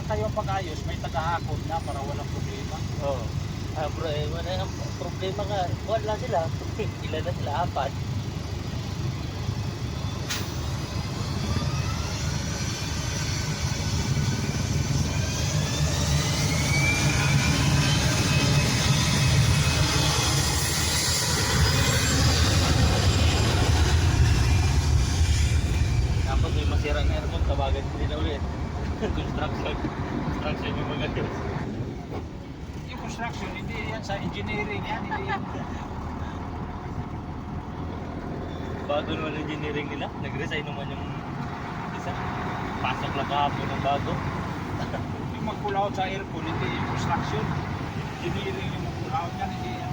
kayo pag-ayos, may tagahakot na para walang problema. Oo. Bro, wala ang problema nga. Wala sila. Ilan na sila? Apat. Tapos may masirang aircon, tawagan ko nila ulit. Construction yung magayos. Yung construction, hindi yan sa engineering yan, hindi yan. Bago naman engineering nila, nag-resign naman yung isa. Pasok lang kahapon ng bago. Yung mag-pull out sa aircon, hindi yung construction. Engineering yung mag-pull out yan, hindi yan.